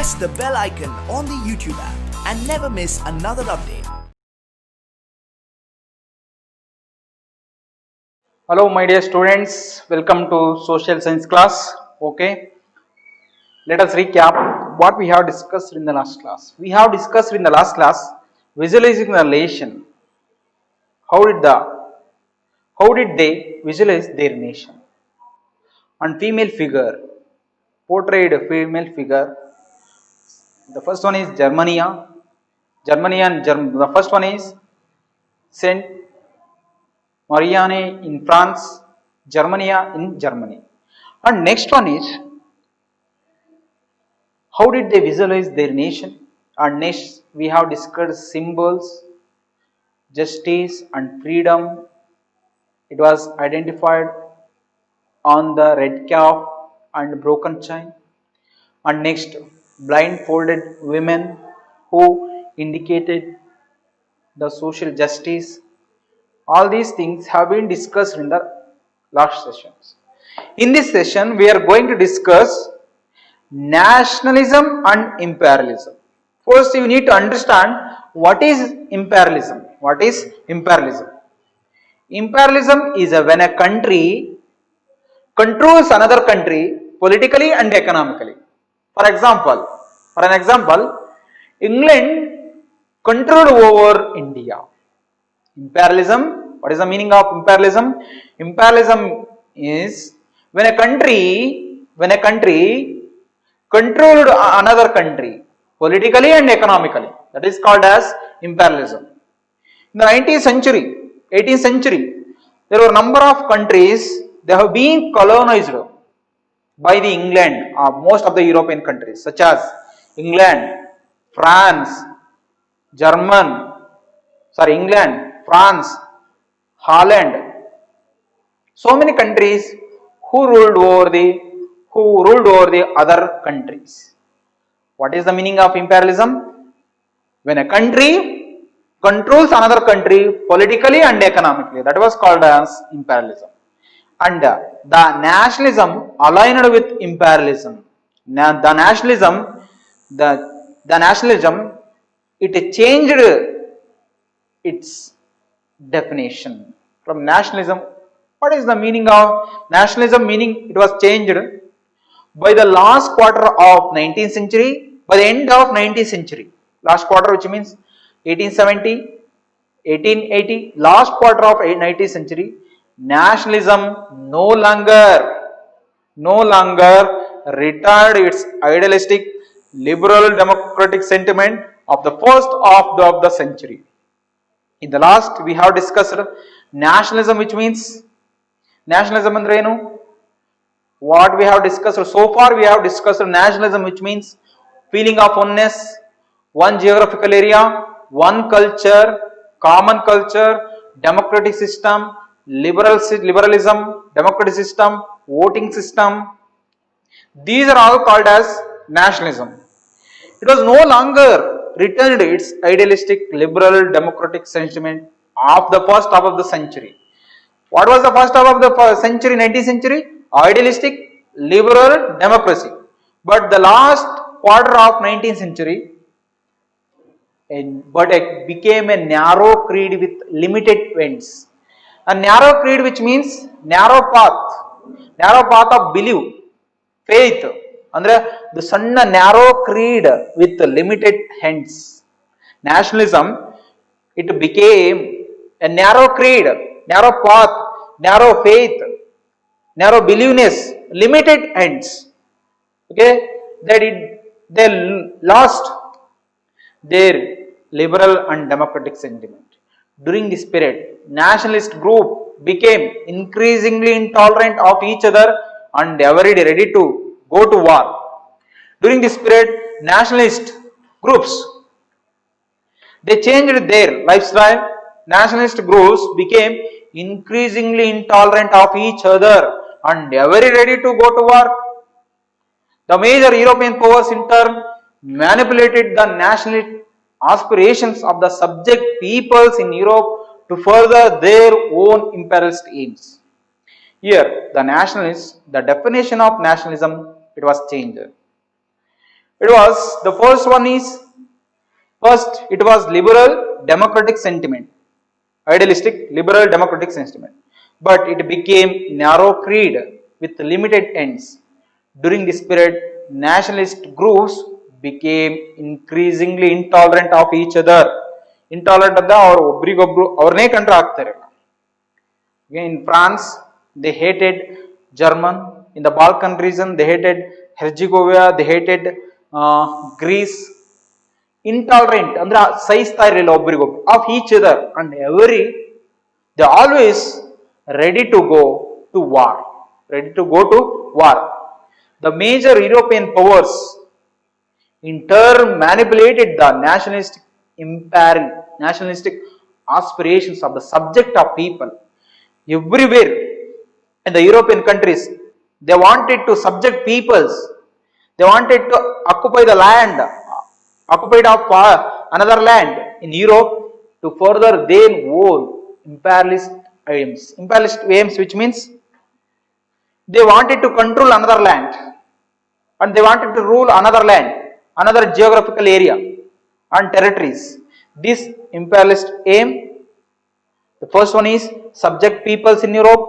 press the bell icon on the YouTube app and never miss another update. Hello my dear students, welcome to social science class. Okay, let us recap what we have discussed in the last class. We have discussed in the last class visualizing the nation. How did they visualize their nation? And female figure, portrayed a female figure. The first one is Germania. The first one is Saint Marianne in France, Germania in Germany. And next one is how did they visualize their nation? And next we have discussed symbols, justice and freedom. It was identified on the red calf and broken chain. And next, blindfolded women who indicated the social justice. All these things have been discussed in the last sessions. In this session, we are going to discuss nationalism and imperialism. First, you need to understand what is imperialism. What is imperialism? Imperialism is when a country controls another country politically and economically. For an example, England controlled over India. Imperialism, what is the meaning of imperialism? Imperialism is when a country controlled another country politically and economically. That is called as imperialism. In the 19th century, 18th century, there were a number of countries that have been colonized by the England or most of the European countries such as England, France, Holland. So many countries who ruled over the other countries. What is the meaning of imperialism? When a country controls another country politically and economically, that was called as imperialism. And the nationalism aligned with imperialism. Now, the nationalism, it changed its definition from nationalism. What is the meaning of nationalism? Meaning it was changed by the last quarter of 19th century, by the end of 19th century. Last quarter, which means 1870, 1880, last quarter of 19th century. Nationalism no longer retired its idealistic liberal democratic sentiment of the first half of the century. In the last we have discussed nationalism, which means nationalism andre enu. What we have discussed so far, we have discussed nationalism, which means feeling of oneness, one geographical area, one culture, common culture, democratic system, liberalism, democratic system, voting system. These are all called as nationalism. It was no longer returned its idealistic liberal democratic sentiment of the first half of the century. What was the first half of the century, 19th century? Idealistic liberal democracy. But the last quarter of 19th century, but it became a narrow creed with limited ends. A narrow creed, which means narrow path of belief, faith. Andre the sanna narrow creed with limited ends. Nationalism, it became a narrow creed, narrow path, narrow faith, narrow beliefness, limited ends. Okay, they lost their liberal and democratic sentiment. During this period, nationalist group became increasingly intolerant of each other and every day ready to go to war. During this period, nationalist groups, they changed their lifestyle. Nationalist groups became increasingly intolerant of each other and every ready to go to war. The major European powers in turn manipulated the nationalist aspirations of the subject peoples in Europe to further their own imperialist aims. Here, the definition of nationalism, it was changed. It was the first one is first it was liberal democratic sentiment, idealistic liberal democratic sentiment, but it became narrow creed with limited ends. During this period, nationalist groups became increasingly intolerant of each other. Intolerant of the or ಒಬ್ರಿಗೊಬ್ರು ಅವ್ರನ್ನೇ ಕಂಡ್ರೆ ಆಗ್ತಾರೆ. In France, they hated German. In the Balkan region, they hated Herzegovina, they hated Greece. Intolerant, ಅಂದ್ರೆ ಸಹಿಸ್ತಾ ಇರಲಿಲ್ಲ ಒಬ್ರಿಗೊಬ್ರು of each other and every they always ready to go to war. Ready to go to war. The major European powers in turn manipulated the nationalistic aspirations of the subject of people. Everywhere in the European countries, they wanted to subject peoples. They wanted to occupy the land, occupied of another land in Europe to further their own imperialist aims. Imperialist aims, which means they wanted to control another land and they wanted to rule another land, another geographical area and territories. This imperialist aim, the first one is subject peoples in Europe.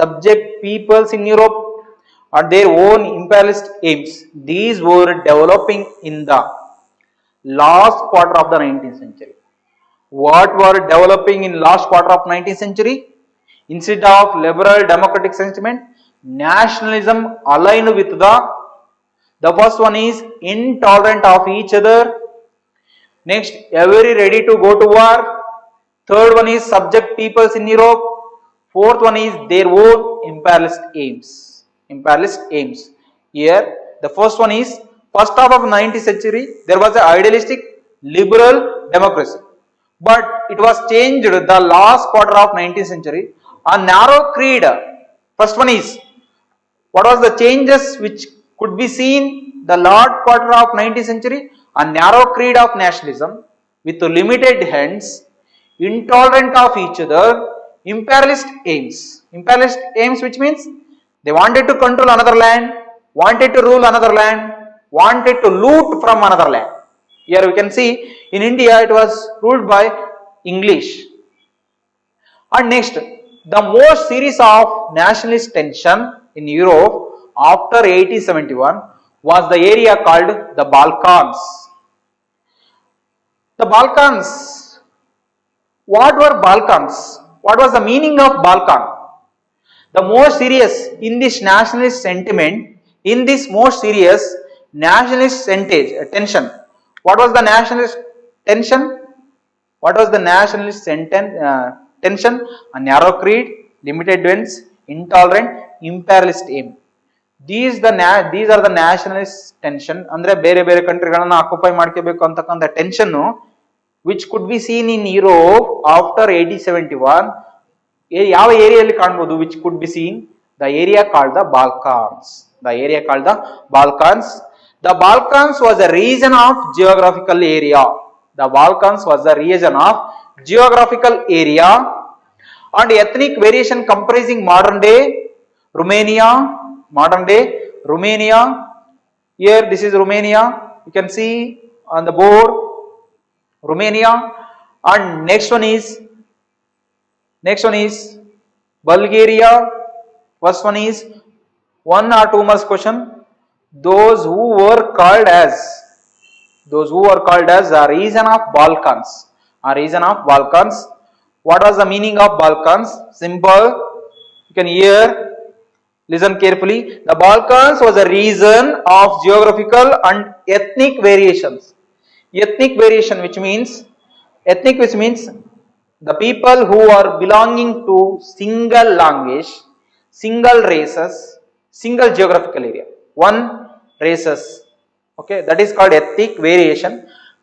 Subject peoples in Europe and their own imperialist aims. These were developing in the last quarter of the 19th century. What were developing in last quarter of 19th century? Instead of liberal democratic sentiment, nationalism aligned with the first one is intolerant of each other. Next, every ready to go to war. Third one is subject peoples in Europe. Fourth one is their own imperialist aims. Imperialist aims. Here, the first one is first half of 19th century. There was an idealistic liberal democracy, but it was changed the last quarter of 19th century. A narrow creed. First one is what was the changes which could be seen the last quarter of 19th century? A narrow creed of nationalism with limited ends, intolerant of each other, imperialist aims. Imperialist aims, which means they wanted to control another land, wanted to rule another land, wanted to loot from another land. Here we can see in India it was ruled by English. And next, the most series of nationalist tension in Europe after 1871 was the area called the Balkans. The Balkans. What were Balkans? What was the meaning of Balkan? The most serious in this nationalist sentiment, in this most serious nationalist tension. What was the nationalist tension? What was the nationalist tension? A narrow creed, limited ends, intolerant, imperialist aim. These are the nationalist tension. ಅಂದ್ರೆ ಬೇರೆ ಬೇರೆ ಕಂಟ್ರಿಗಳನ್ನ occupy ಮಾಡ್ಕೋಬೇಕು ಅಂತಕ್ಕಂಥ tension which could be seen in Europe after 1871. ಯಾವ ಏರಿಯಾದಲ್ಲಿ ಕಾಣಬಹುದು which could be seen? The area called the Balkans. The area called the Balkans. The Balkans was a region of geographical area. The Balkans was a region of geographical area and ethnic variation comprising modern day Romania. Here this is Romania. You can see on the board Romania. And next one is Bulgaria. First one is 1 or 2 marks question. Those who were called as a region of Balkans. A region of Balkans. What was the meaning of Balkans? Simple. You can hear. Listen carefully. The Balkans was a region of geographical and ethnic variations. Ethnic variation, which means the people who are belonging to single language, single races, single geographical area, one races. Okay, that is called ethnic variation,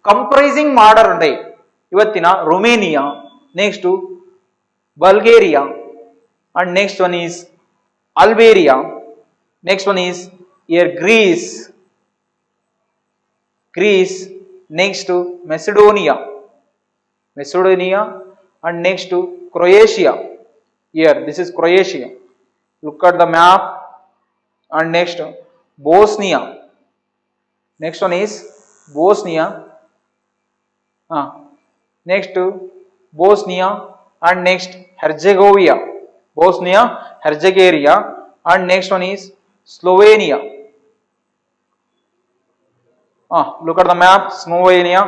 comprising modern day ivattina Romania, next to Bulgaria, and next one is Albania, next one is here Greece, next to Macedonia, and next to Croatia. Here this is Croatia. Look at the map. And next Bosnia, Next one is Bosnia. Next Bosnia and next Herzegovina. Bosnia, Herzegovina, and next one is Slovenia. Look at the map, Slovenia.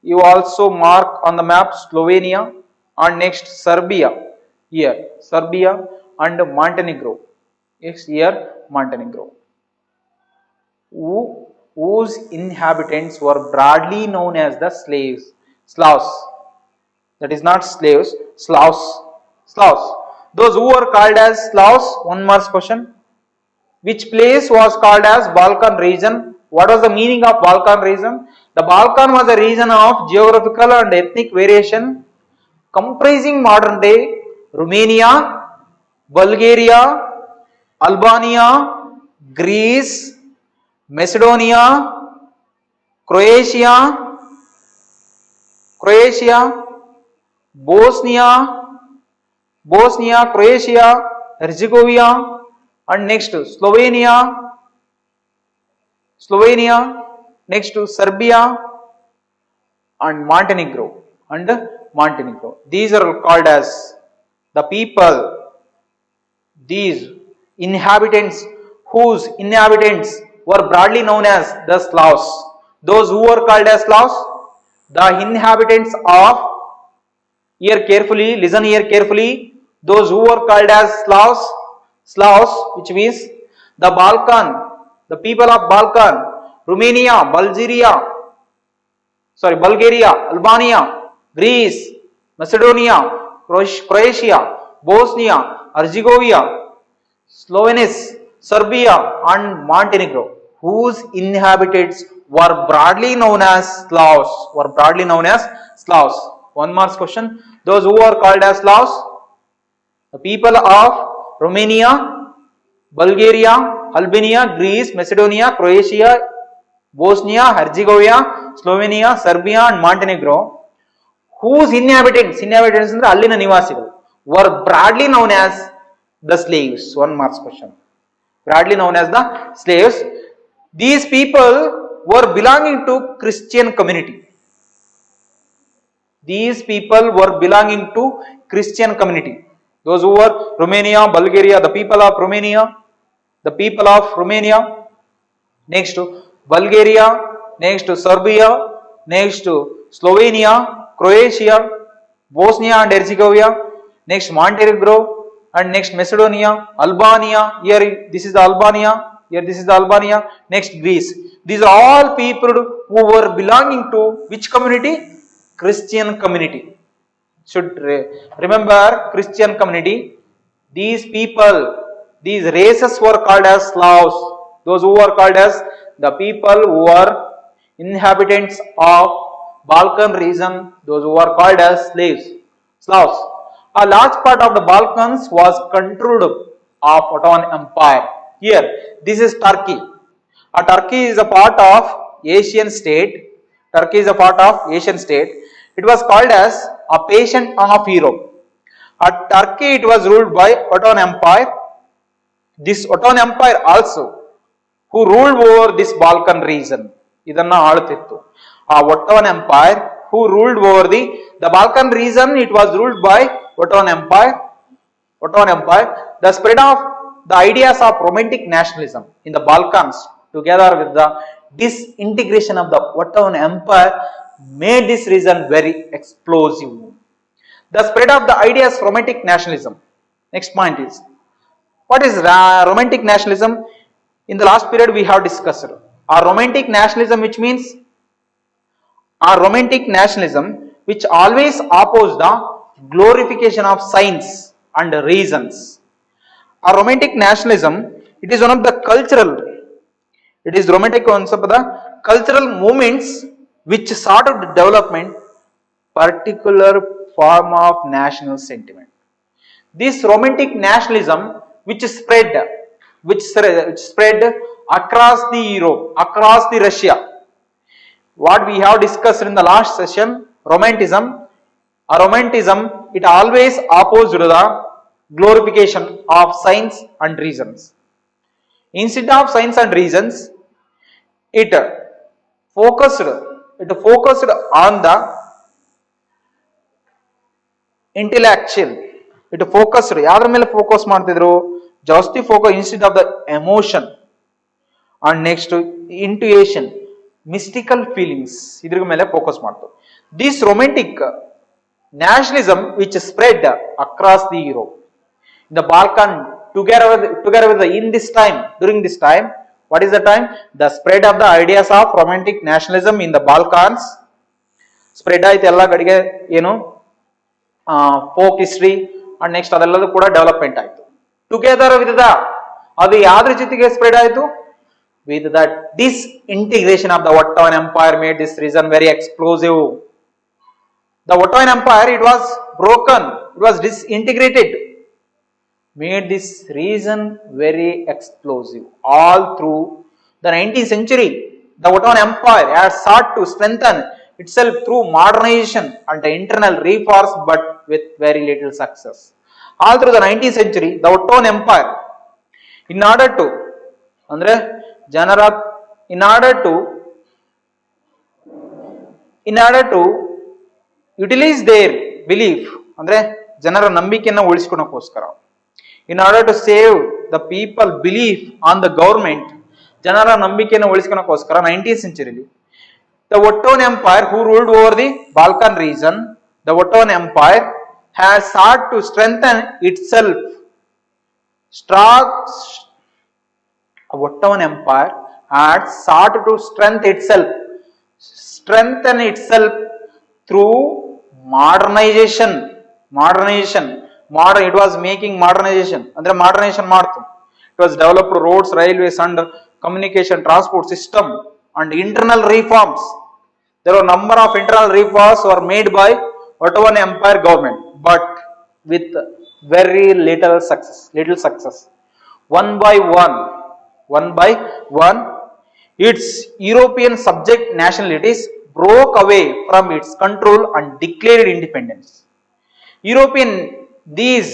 You also mark on the map Slovenia, and next Serbia. Here, Serbia and Montenegro. Yes, here Montenegro. Whose inhabitants were broadly known as the Slavs. That is not slaves, Slavs. Those who were called as Slavs. One more question. Which place was called as Balkan region? What was the meaning of Balkan region? The Balkan was a region of geographical and ethnic variation comprising modern day Romania, Bulgaria, Albania, Greece, Macedonia, Croatia, Bosnia, Croatia, Herzegovina, and next Slovenia, next to Serbia, and Montenegro. These are called as the people, these inhabitants, whose inhabitants were broadly known as the Slavs. Those who were called as Slavs, the inhabitants of, listen here carefully, those who were called as Slavs, which means the Balkan, the people of Balkan, Romania, Bulgaria, Albania, Greece, Macedonia, Croatia, Bosnia, Herzegovina, Slovenia, Serbia, and Montenegro, whose inhabitants were broadly known as Slavs. One more question. Those who are called as Slavs, the people of Romania, Bulgaria, Albania, Greece, Macedonia, Croatia, Bosnia, Herzegovina, Slovenia, Serbia, and Montenegro, whose inhabitants ಅಂದ್ರೆ ಅಲ್ಲಿನ ನಿವಾಸಿಗಳು, were broadly known as the slaves. One more question. Broadly known as the slaves. These people were belonging to Christian community. Those who were Romania, Bulgaria, the people of Romania, next to Bulgaria, next to Serbia, next to Slovenia, Croatia, Bosnia and Herzegovina, next Montenegro, and next Macedonia, Albania. Here this is the Albania. Next Greece. These are all people who were belonging to which community? Christian community. Should remember Christian community. These people, these races were called as Slavs. Those who were called as the people who are inhabitants of Balkan region, those who are called as Slavs. A large part of the Balkans was controlled of Ottoman Empire. Here, this is Turkey. Turkey is a part of Asian state. It was called as a patient of Europe. At Turkey, it was ruled by Ottoman Empire. This Ottoman Empire also, who ruled over this Balkan region. Idanna ಆಳುತ್ತಿತ್ತು. Ottoman Empire, who ruled over the Balkan region, it was ruled by Ottoman Empire. The spread of the ideas of romantic nationalism in the Balkans, together with the disintegration of the Ottoman Empire, made this region very explosive. The spread of the ideas romantic nationalism. Next point is, what is romantic nationalism? In the last period we have discussed romantic nationalism, which always oppose the glorification of science and reasons. Romantic nationalism, it is one of the cultural movements which sought out development particular form of national sentiment. This romantic nationalism which spread across the Europe, across the Russia. What we have discussed in the last session, romanticism, it always opposed the glorification of science and reasons. Instead of science and reasons, it focused, it focused on the intellectual, it focused ಯಾವ್ದ್ರ ಮೇಲೆ focus ಮಾಡ್ತಿದ್ರು, ಜಾಸ್ತಿ focus instead of the emotion and next intuition, mystical feelings ಇದ್ರ ಮೇಲೆ focus ಮಾಡ್ತು. This romantic nationalism which spread across the Europe, in the Balkan, together with the, in this time, during this time, what is the time? The spread of the ideas of romantic nationalism in the Balkans spread ಆಯ್ತು ಎಲ್ಲ ಕಡೆಗೆ, ಏನು folk history and next ಅದೆಲ್ಲದೂ ಕೂಡ development ಆಯ್ತು. Together with the, ಅದು ಯಾವ್ದ್ರ ಜೊತೆಗೆ spread ಆಯ್ತು? With the disintegration of the Ottoman empire made this reason very explosive. The Ottoman Empire, it was broken, it was disintegrated, made this region very explosive. All through the 19th century, the Ottoman Empire had sought to strengthen itself through modernization and the internal reforms, but with very little success. All through the 19th century, the Ottoman Empire, in order to, andre janara, in order to utilise their belief, ಅಂದ್ರೆ ಜನರ ನಂಬಿಕೆಯನ್ನ ಉಳಿಸ್ಕೊಳಕ್ಕೋಸ್ಕರ, in order to save the people belief on the government, ಜನರ ನಂಬಿಕೆಯನ್ನು ಉಳಿಸ್ಕೊಳಕ್ಕೋಸ್ಕರ 19th ಸೆಂಚುರಿಲಿ the Ottoman empire who ruled over the Balkan region, the Ottoman empire has sought to strengthen itself Ottoman empire had sought to strengthen itself through modernization, it was making modernization, andre modernization ಮಾಡ್ತು. It was developed roads, railways and communication transport system and internal reforms. There were number of internal reforms were made by Ottoman Empire government, but with very little success. One by one, its European subject nationalities broke away from its control and declared independence. These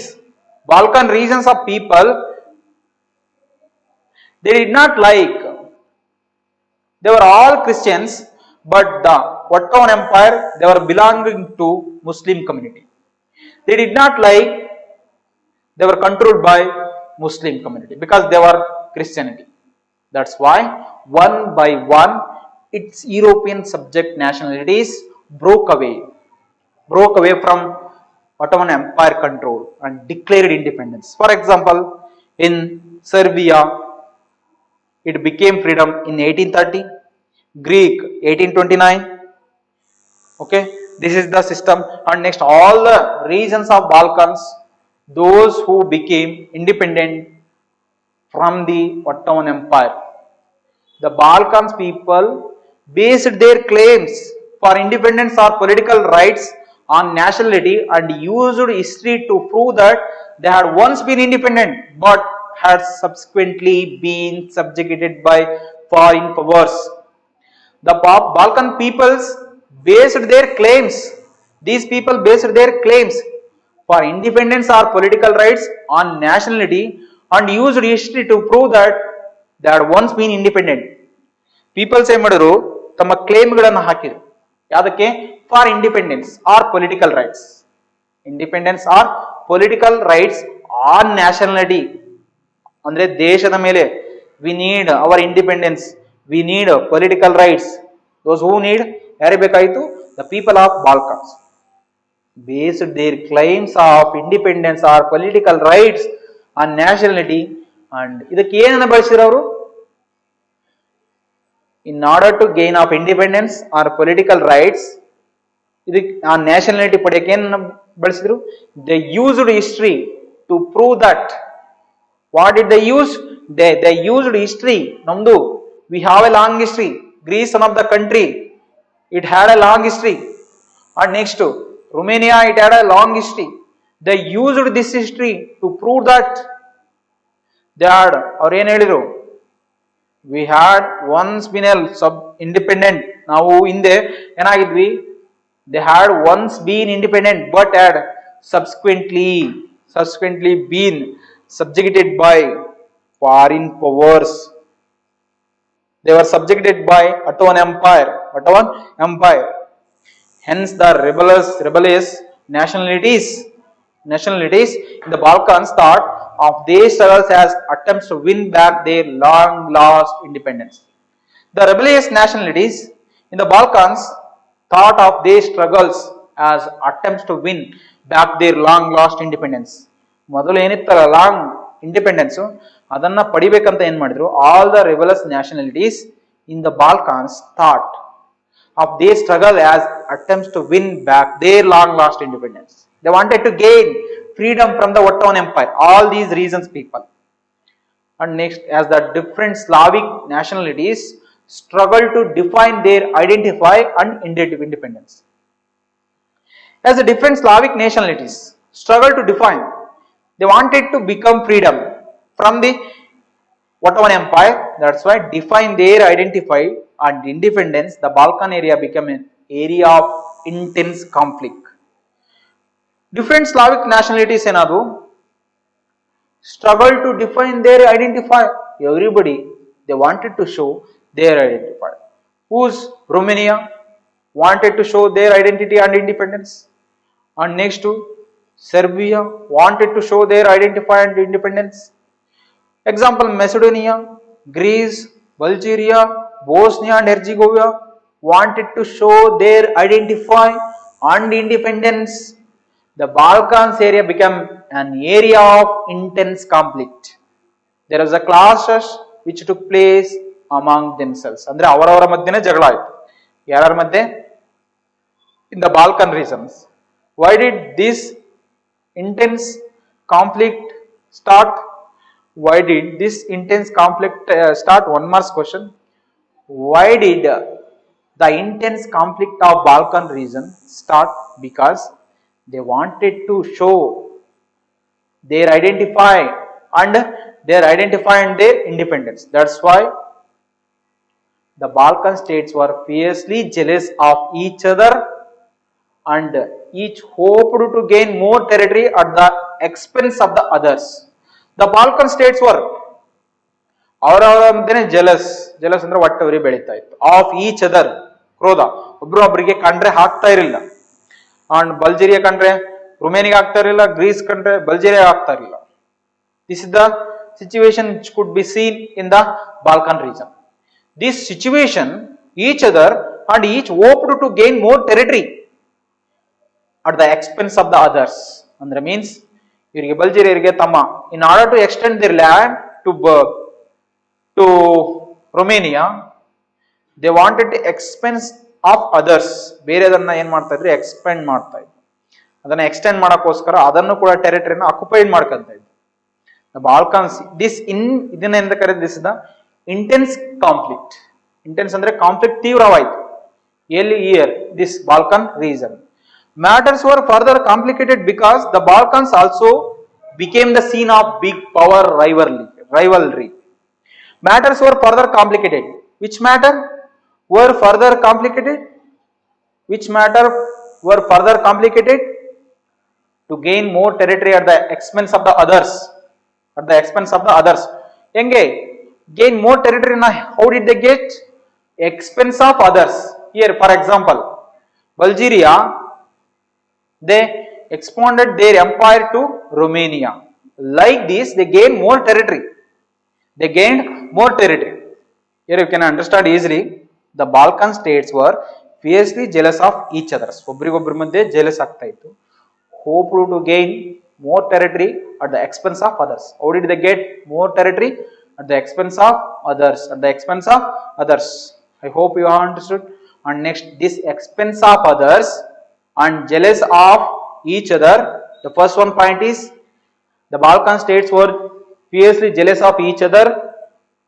Balkan regions of people, they did not like, they were all Christians, but the Ottoman Empire, they were belonging to Muslim community. They did not like, they were controlled by Muslim community because they were Christianity. That's why one by one its European subject nationalities broke away from Ottoman Empire control and declared independence. For example, in Serbia, it became freedom in 1830, Greek 1829. Okay, this is the system. And next, all the regions of Balkans, those who became independent from the Ottoman Empire, the Balkans people based their claims for independence or political rights on nationality and used history to prove that they had once been independent but had subsequently been subjugated by foreign powers. The Balkan peoples based their claims, these people based their claims for independence or political rights on nationality and used history to prove that they had once been independent. Peoples ಏನ್ ಮಾಡಿದ್ರು, ತಮ್ಮ ಕ್ಲೇಮ್ಗಳನ್ನು ಹಾಕಿದ್ರು. ಯಾವುದಕ್ಕೆ? For independence or political rights. Independence or political rights on nationality, ಅಂದ್ರೆ ದೇಶದ ಮೇಲೆ. We need our independence, we need political rights. Those who need, ಯಾರಿಗೆ ಬೇಕಾಯಿತು? The people of Balkans based their claims of independence or political rights on nationality. And ಇದಕ್ಕೆ ಏನನ್ನ ಬಳಸಿದ್ರು ಅವರು? In order to gain of independence or political rights, ಇದಕ್ಕೆ ಆ nationality ಪಡೆಯಕ್ಕೆ ಏನು ಬಳಸಿದ್ರು? They used history to prove that. What did they use? They used history. ನಮ್ದು, we have a long history. Greece, one of the country, it had a long history. And next, Romania, it had a long history. They used this history to prove that they had, ಅವ್ರು ಏನ್ ಹೇಳಿದ್ರು? We had once been a independent. ನಾವು ಹಿಂದೆ ಏನಾಗಿದ್ವಿ? They had once been independent but had subsequently been subjugated by foreign powers. They were subjected by Ottoman Empire. Ottoman Empire. Hence, the rebellious nationalities in the Balkans thought of these struggles as attempts to win back their long lost independence. The rebellious nationalities in the Balkans thought of these struggles as attempts to win back their long lost independence. ಮೊದಲು ಏನಿತ್ತಲ್ಲ long independence ಅದನ್ನ ಪಡಿಬೇಕಂತ ಏನ್ ಮಾಡಿದ್ರು all the rebellious nationalities in the Balkans thought of their struggle as attempts to win back their long lost independence. They wanted to gain freedom from the Ottoman Empire. All these reasons, people. And next, as the different Slavic nationalities struggle to define their identify and independence. As the different Slavic nationalities struggle to define, they wanted to become freedom from the Ottoman Empire. That's why define their identify and independence, the Balkan area became an area of intense conflict. Different Slavic nationalities enadu struggle to define their identify. Everybody, they wanted to show their identify. Who's Romania wanted to show their identity and independence, and next to Serbia wanted to show their identify and independence. Example, Macedonia, Greece, Bulgaria, Bosnia and Herzegovina wanted to show their identify and independence. The Balkans area became an area of intense conflict. There was a clashes which took place among themselves. Andre avaravara madhyane jagala aitu. Yarar madhye? In the Balkan regions. Why did this intense conflict start? Why did this intense conflict start? One more question. Why did the intense conflict of Balkan region start? Because they wanted to show their identify and their independence. That's why the Balkan states were fiercely jealous of each other and each hoped to gain more territory at the expense of the others. The Balkan states were ಅವರವರ ಮಧ್ಯೆ jealous ಅಂದ್ರೆ ಒಟ್ಟವರಿ ಬೆಳೀತಾ ಇತ್ತು of each other ಕ್ರೋಧ ಒಬ್ರು ಒಬ್ಬರಿಗೆ ಕಂಡ್ರೆ ಹಾಕ್ತಾ ಇರಲಿಲ್ಲ ಅಂಡ್ ಬಲ್ಜೇರಿಯಾ ಕಂಡ್ರೆ ರುಮೇನಿಯಾ ಆಗ್ತಾ ಇರಲಿಲ್ಲ ಗ್ರೀಸ್ ಕಂಡ್ರೆ ಬಲ್ಜೇರಿಯಾ ಆಗ್ತಾ ಇರಲಿಲ್ಲ this is the situation which could be seen in the Balkan region this situation each other and each hoped to gain more territory at the expense of the others ಅಂದ್ರೆ means ಇವರಿಗೆ ಬಲ್ಜೇರಿಯರಿಗೆ ತಮ್ಮ in order to extend their land to Romania, they wanted to expense of others. ಬೇರೆದನ್ನ ಏನ್ ಮಾಡ್ತಾ ಇದ್ರು expend ಮಾಡ್ತಾ ಇದ್ರು ಅದನ್ನ ಎಕ್ಸ್ಟೆಂಡ್ ಮಾಡಕ್ಕೋಸ್ಕರ ಅದನ್ನು ಕೂಡ ಟೆರಿಟರಿನ ಆಕ್ಯುಪೈಡ್ ಮಾಡ್ಕೊಂತ ಇದ್ರು ದ ಬಾಲ್ಕನ್ಸ್ ಇದನ್ನ ಎಂತ ಕರೆದ this the intense conflict intense ಅಂದ್ರೆ ಕಾನ್ಫ್ಲಿಕ್ಟ್ ತೀವ್ರವಾಯಿತು ಎಲ್ಲಿ here this Balkan region matters were further complicated because the Balkans also became the scene of big power rivalry. Matters were further complicated. Which matter were further complicated? Which matter were further complicated? To gain more territory at the expense of the others. At the expense of the others. Enge gain more territory. How did they get? Expense of others. Here, for example, Bulgaria, they expanded their empire to Romania. Like this, they gained more territory. They gained more territory. Here you can understand easily. The Balkan states were fiercely jealous of each other. ಒಬ್ಬರಿಗೊಬ್ಬರ ಮಧ್ಯೆ jealous ಆಗ್ತಾ ಇತ್ತು. Hoped to gain more territory at the expense of others. How did they get more territory? At the expense of others. At the expense of others. I hope you have understood. And next, this expense of others and jealous of each other. The first one point is the Balkan states were fiercely jealous of each other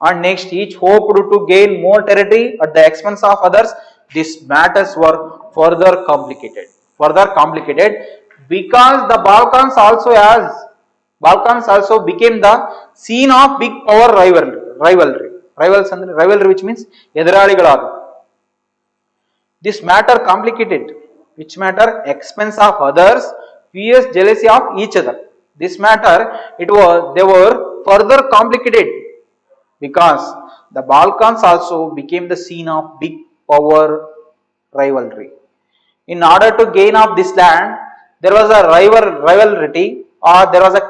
and next each hoped to gain more territory at the expense of others. These matters were further complicated because the Balkans also became the scene of big power rivalry which means ಎದುರಾಳಿಗಳಾದ. This matter complicated, which matter expense of others, fierce jealousy of each other. This matter they were further complicated because the Balkans also became the scene of big power rivalry. In order to gain up this land, there was a rivalry, or there was a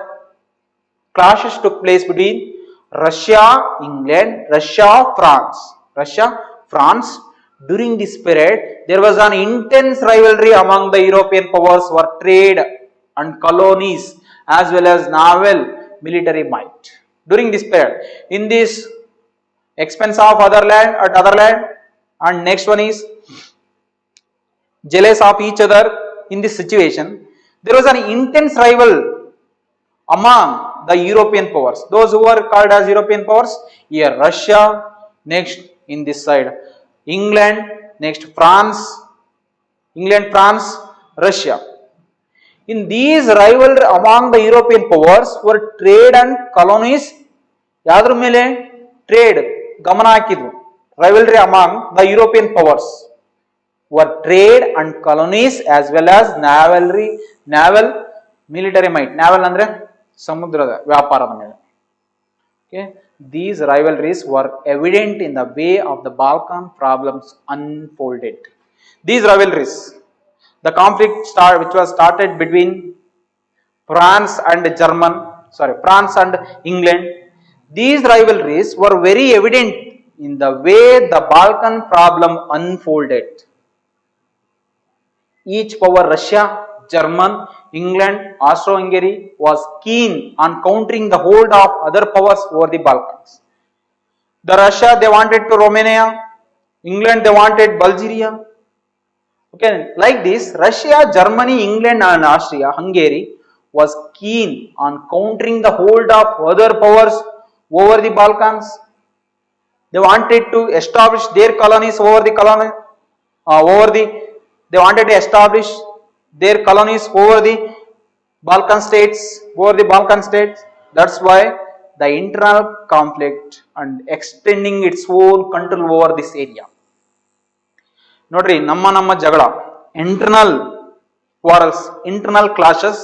clashes took place between Russia, England, Russia, France. During this period, there was an intense rivalry among the European powers for trade and colonies as well as naval military might. During this period, in this expense of other land, and next one is jealous of each other. In this situation, there was an intense rival among the European powers. Those who are called as European powers, here Russia, next in this side England, next France, Russia. In these rivalry among the European powers were trade and colonies. ಯಾದ್ರ ಮೇಲೆ trade ಗಮನ ಹಾಕಿದ್ರು. Rivalry among the European powers were trade and colonies as well as naval military might. Naval ಅಂದ್ರೆ ಸಮುದ್ರದ ವ್ಯಾಪಾರದ ಮೇಲೆ. Okay, these rivalries were evident in the way of the Balkan problems unfolded. These rivalries, the conflict which was started between France and England. These rivalries were very evident in the way the Balkan problem unfolded. Each power, Russia, German, England, Austro-Hungary, was keen on countering the hold of other powers over the Balkans. The Russia, they wanted to Romania. England, they wanted Bulgaria. Okay, like this, Russia, Germany, England, and Austria-Hungary was keen on countering the hold of other powers over the Balkans. They wanted to establish their colonies they wanted to establish their colonies over the Balkan states. That's why the internal conflict and extending its own control over this area. Nodri, namma jagala, internal quarrels, internal clashes,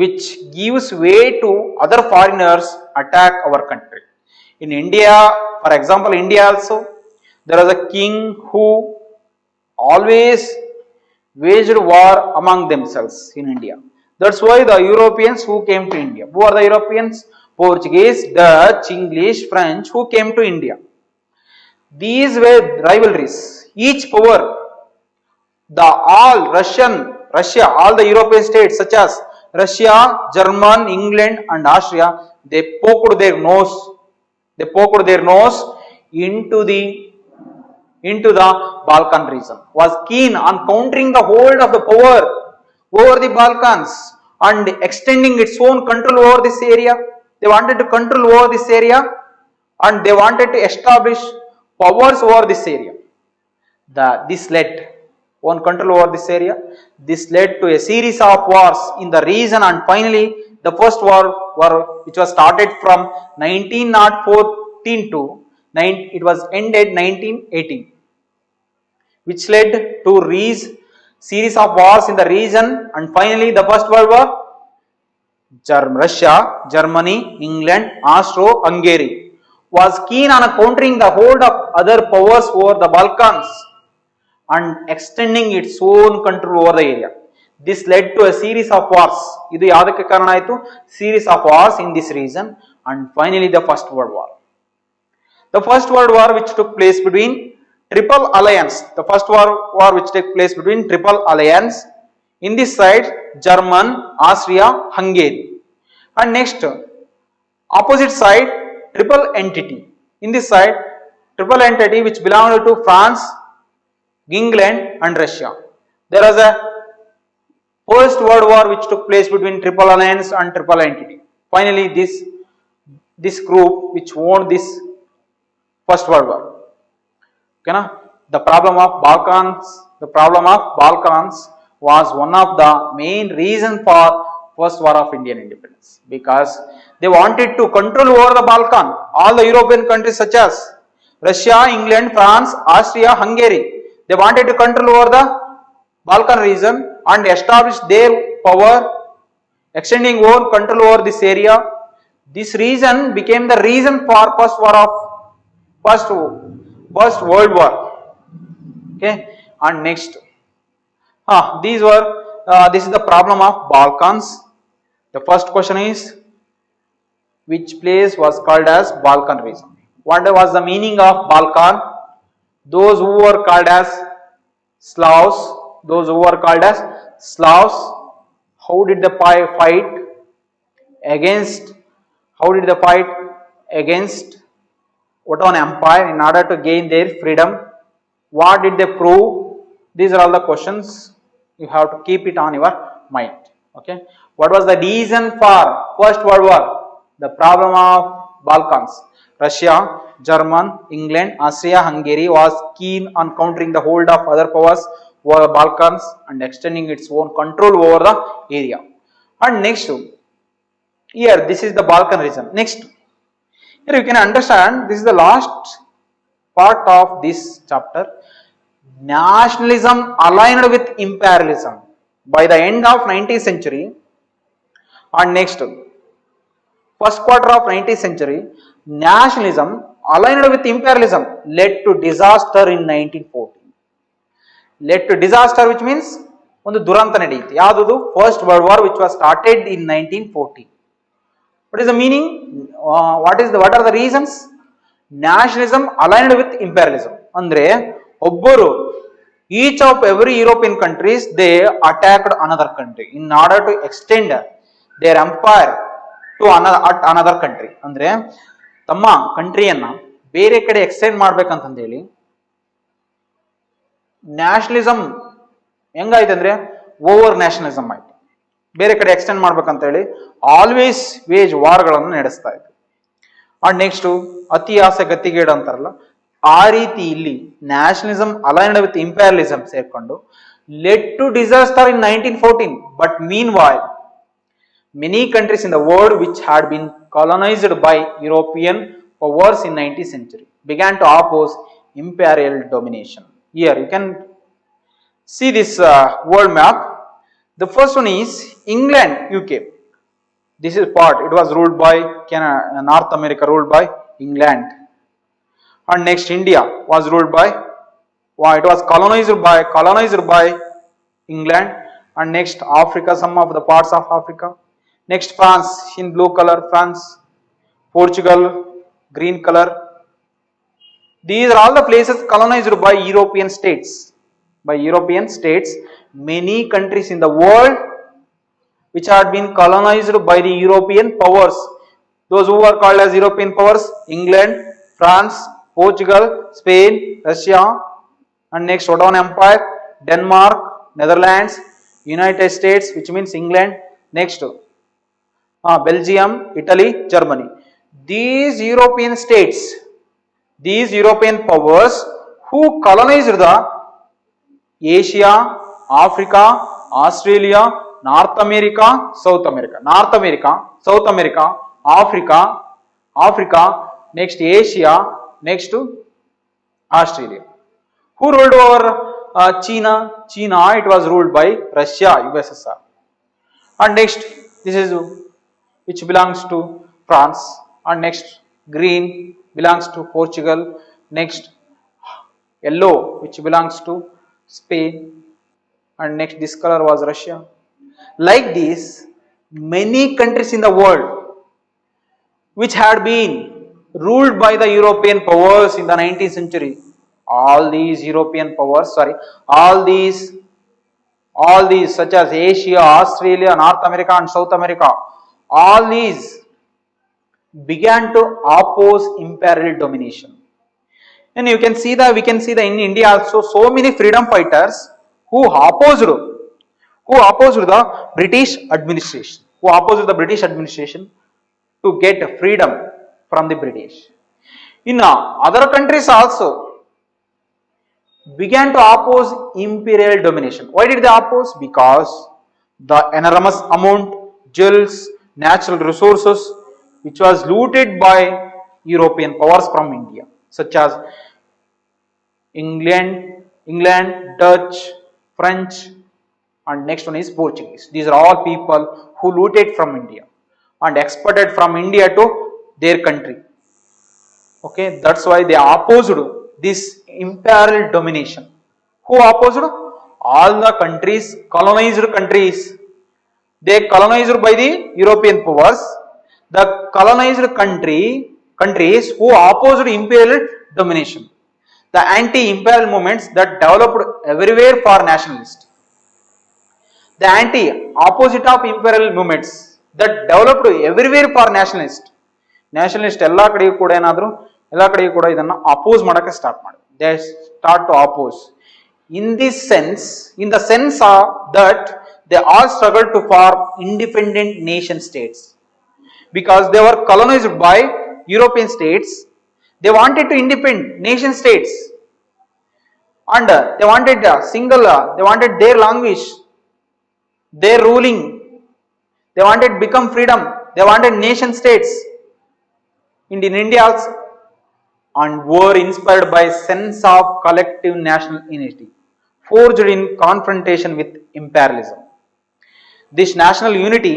which gives way to other foreigners attack our country. In India, for example, India also, there was a king who always waged war among themselves in India. That's why the Europeans who came to India. Who are the Europeans? Portuguese, Dutch, English, French, who came to India. These were rivalries. Each power, all the European states such as Russia, German, England, and Austria, they poked their nose into the Balkan region, was keen on countering the hold of the power over the Balkans and extending its own control over this area. They wanted to control over this area and they wanted to establish powers over this area. This led to a series of wars in the region, and finally the first war which was started from 1914 to it was ended 1918, which led to series of wars in the region, and finally the First World War. Russia, Germany, England, Austro-Hungary was keen on countering the hold of other powers over the Balkans and extending its own control over the area. This led to a series of wars. Idu yadakke karana aitu? Series of wars in this region, and finally the First World War. The First World War which took place between Triple Alliance. The First World War which took place between Triple Alliance. In this side, German, Austria, Hungary. And next, opposite side, Triple Entity. In this side, Triple Entity which belonged to France, England, and Russia. There was a First World War which took place between Triple Alliance and Triple Entity. Finally, this group which won this First World War. Okay, na? The problem of Balkans was one of the main reasons for First War of Indian independence, because they wanted to control over the Balkan, all the European countries such as Russia, England, France, Austria, Hungary. They wanted to control over the Balkan region and establish their power, extending own control over this area. This region became the reason for first World War. Okay, and next, this is the problem of Balkans. The first question is, which place was called as Balkan region? What was the meaning of Balkan? Those who were called as Slavs, how did they fight against? How did they fight against Ottoman Empire in order to gain their freedom? What did they prove? These are all the questions you have to keep it on your mind. Okay. What was the reason for First World War? The problem of Balkans. Russia, German, England, Austria-Hungary was keen on countering the hold of other powers over the Balkans and extending its own control over the area. And next, here this is the Balkan region. Next, here you can understand this is the last part of this chapter. Nationalism aligned with imperialism. By the end of 19th century, and next, first quarter of 19th century, nationalism aligned with imperialism led to disaster in 1914. Led to disaster, which means ಒಂದು ದುರಂತ ನಡೆಯಿತು. ಯಾವುದು? First world war, which was started in 1914. What is the meaning? What are the reasons? Nationalism aligned with imperialism. ಅಂದ್ರೆ ಒಬ್ಬರು, each of every European countries, they attacked another country in order to extend their empire to another country. ಅಂದ್ರೆ ತಮ್ಮ ಕಂಟ್ರಿಯನ್ನ ಬೇರೆ ಕಡೆ extend ಮಾಡ್ಬೇಕಂತಂದೇಳಿ nationalism ಹೆಂಗಾಯ್ತು ಅಂದ್ರೆ over nationalism ಆಯ್ತು. ಬೇರೆ ಕಡೆ ಎಕ್ಸ್ಟೆಂಡ್ ಮಾಡ್ಬೇಕಂತ ಹೇಳಿ ಆಲ್ವೇಸ್ ವೇಜ್ ವಾರ್ಗಳನ್ನು ನಡೆಸ್ತಾ ಇದ್ರು. ಅಂಡ್ ನೆಕ್ಸ್ಟ್, ಅತಿ ಆಸೆ ಗತಿಗೇಡು ಅಂತಾರಲ್ಲ, ಆ ರೀತಿ ಇಲ್ಲಿ ನ್ಯಾಷನಲಿಸಮ್ ಅಲೈನ್ಡ್ ವಿತ್ ಇಂಪೀರಿಯಲಿಸಮ್ ಸೇರ್ಕೊಂಡು led to disaster in 1914. But meanwhile many countries in the world which had been colonized by European powers in 19th century began to oppose imperial domination. Here you can see this world map. The first one is England, UK. This is part, it was ruled by North America, ruled by England. And next, India was ruled by, it was colonized by England. And next, Africa, some of the parts of Africa. Next, France in blue color, France. Portugal, green color. These are all the places colonized by European states. Many countries in the world which had been colonized by the European powers. Those who are called as European powers: England, France, Portugal, Spain, Russia. And next, Ottoman Empire, Denmark, Netherlands, United States, which means England. Next, Belgium, Italy, Germany. These European states, these European powers who colonized the Asia, Africa, Australia, North America, South America, Africa, next Asia, next to Australia. Who ruled over China? It was ruled by Russia, USSR. And next, this is which belongs to France. And next, green belongs to Portugal. Next, yellow, which belongs to Spain. And next, this color was Russia. Like this, many countries in the world which had been ruled by the European powers in the 19th century, all these such as Asia, Australia, North America and South America, all these began to oppose imperial domination. And we can see that in India also so many freedom fighters who opposed the British administration, to get freedom from the British. In other countries also began to oppose imperial domination. Why did they oppose? Because the enormous amount, jewels, natural resources which was looted by European powers from India, such as England, Dutch, French, and next one is Portuguese. These are all people who looted from India. and exported from India to their country. Okay, that's why they opposed this imperial domination. Who opposed? All the countries, colonized countries. They colonized by the European powers. The colonized countries who opposed imperial domination. The anti-imperial movements that developed everywhere for nationalists. The anti-opposite of imperial movements that developed everywhere for nationalists. Nationalist ಎಲ್ಲ ಕಡೆಗೂ ಕೂಡ ಏನಾದ್ರು ಎಲ್ಲ ಕಡೆಗೂ ಕೂಡ ಇದನ್ನ oppose ಮಾಡಕ್ಕೆ start ಮಾಡಿ they start to oppose in the sense of that they all struggled to form independent nation states because they were colonized by European states. They wanted to independent nation states and they wanted a single they wanted their language, their ruling, they wanted become freedom, they wanted nation states in India also, and were inspired by sense of collective national unity forged in confrontation with imperialism. This national unity,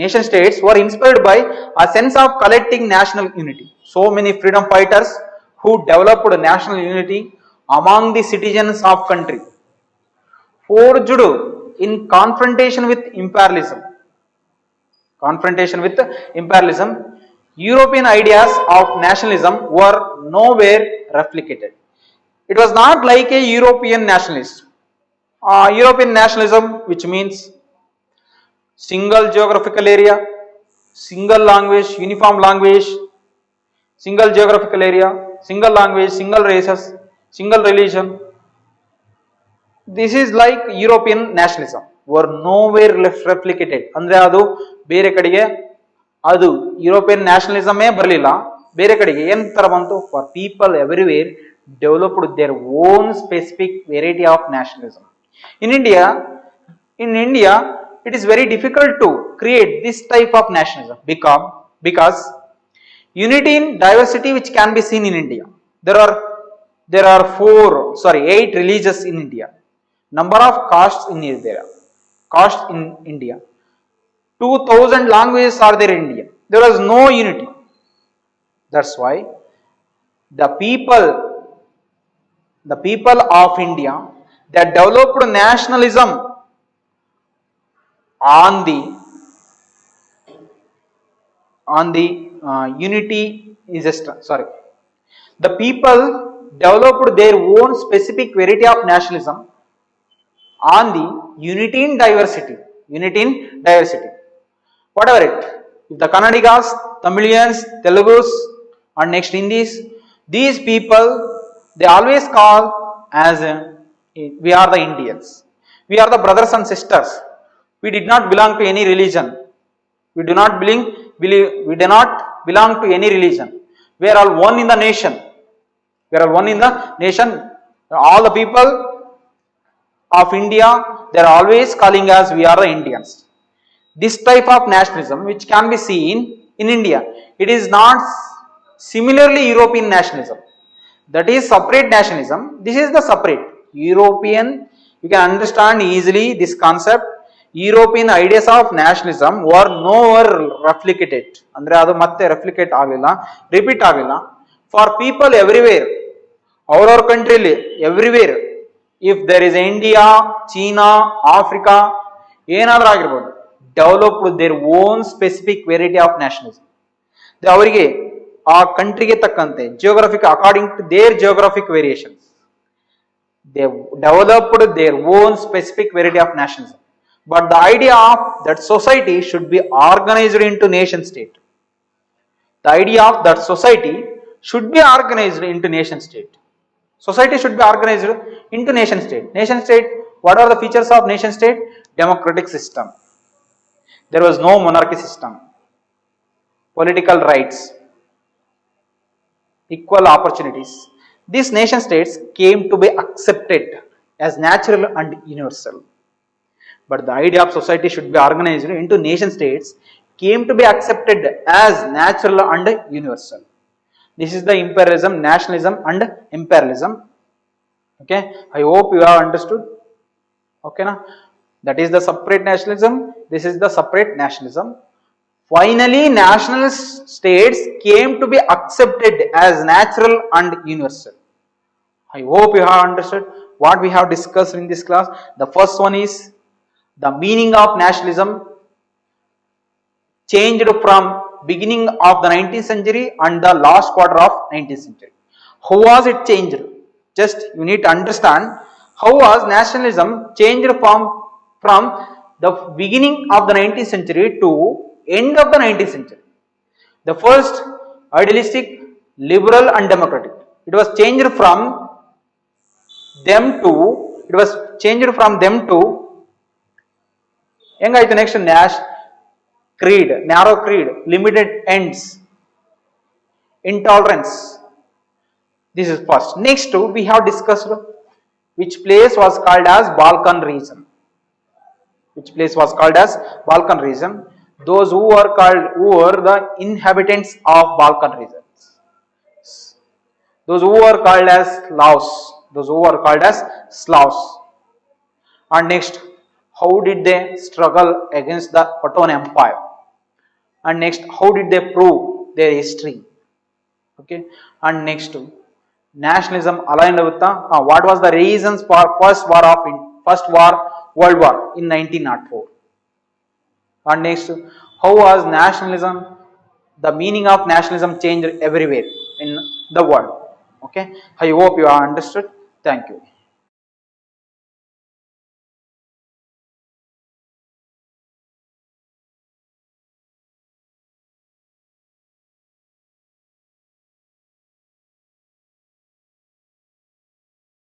nation states were inspired by a sense of collective national unity. So many freedom fighters who developed national unity among the citizens of country forged in confrontation with imperialism. Confrontation with imperialism, European ideas of nationalism were nowhere replicated. It was not like a European nationalism. European nationalism, which means single geographical area, single language, uniform language, single geographical area, single language, single races, single religion. This is like European nationalism, were nowhere replicated. ಅಂದ್ರೆ ಅದು ಬೇರೆ ಕಡೆಗೆ ಅದು European ನ್ಯಾಷನಲಿಸಮೇ ಬರಲಿಲ್ಲ, ಬೇರೆ ಕಡೆಗೆ ಏನ್ ತರ ಬಂತು? For people everywhere developed their own specific variety of nationalism. In India, it is very difficult to create this type of nationalism because unity in diversity which can be seen in India. There are 8 religions in India. Number of castes in India. 2000 languages are there in India. There was no unity. That's why the people of India, that developed nationalism on the unity is the people developed their own specific variety of nationalism on the unity in diversity. Whatever it, if the Kannadigas, Tamilians, Telugus and next Hindis, these people they always call as we are the Indians, we are the brothers and sisters, we did not belong to any religion, we do not belong to any religion, we are all one in the nation, all the people of India, they are always calling us we are the Indians. This type of nationalism which can be seen in India, it is not similarly European nationalism, that is separate nationalism. This is the separate European. You can understand easily this concept. European ideas of nationalism were nowhere replicated, andre adu matte replicate agilla, repeat agilla for people everywhere, our country everywhere. If there is India, China, Africa, ಏನಾದ್ರೂ ಆಗಿರ್ಬೋದು, developed their own specific variety of nationalism. ಅವರಿಗೆ ಆ ಕಂಟ್ರಿಗೆ ತಕ್ಕಂತೆ geographic according to their geographic variations they developed their own specific variety of nationalism. But the idea of that society should be organized into nation state. The idea of that society should be organized into nation state. Society should be organized into nation state. Nation state, what are the features of nation state? Democratic system. There was no monarchy system. Political rights. Equal opportunities. These nation states came to be accepted as natural and universal. But the idea of society should be organized into nation states came to be accepted as natural and universal. This is the imperialism, nationalism and imperialism. Okay, I hope you have understood. Okay, na? That is the separate nationalism. This is the separate nationalism. Finally, national states came to be accepted as natural and universal. I hope you have understood what we have discussed in this class. The first one is the meaning of nationalism changed from beginning of the 19th century and the last quarter of 19th century. How was it changed? Just you need to understand how was nationalism changed from the beginning of the 19th century to end of the 19th century. The first idealistic, liberal and democratic. It was changed from them to ಹೆಂಗಾಯ್ತು next creed, narrow creed, limited ends, intolerance. This is first. Next we have discussed which place was called as Balkan region. Which place was called as Balkan region? Those who were the inhabitants of Balkan regions. Those who were called as Slavs. And next, how did they struggle against the Ottoman Empire? And next, how did they prove their history? Okay. And next, nationalism aligned with what was the reasons for First World War in 1904? And next, how was nationalism, the meaning of nationalism changed everywhere in the world? Okay. I hope you have understood. Thank you.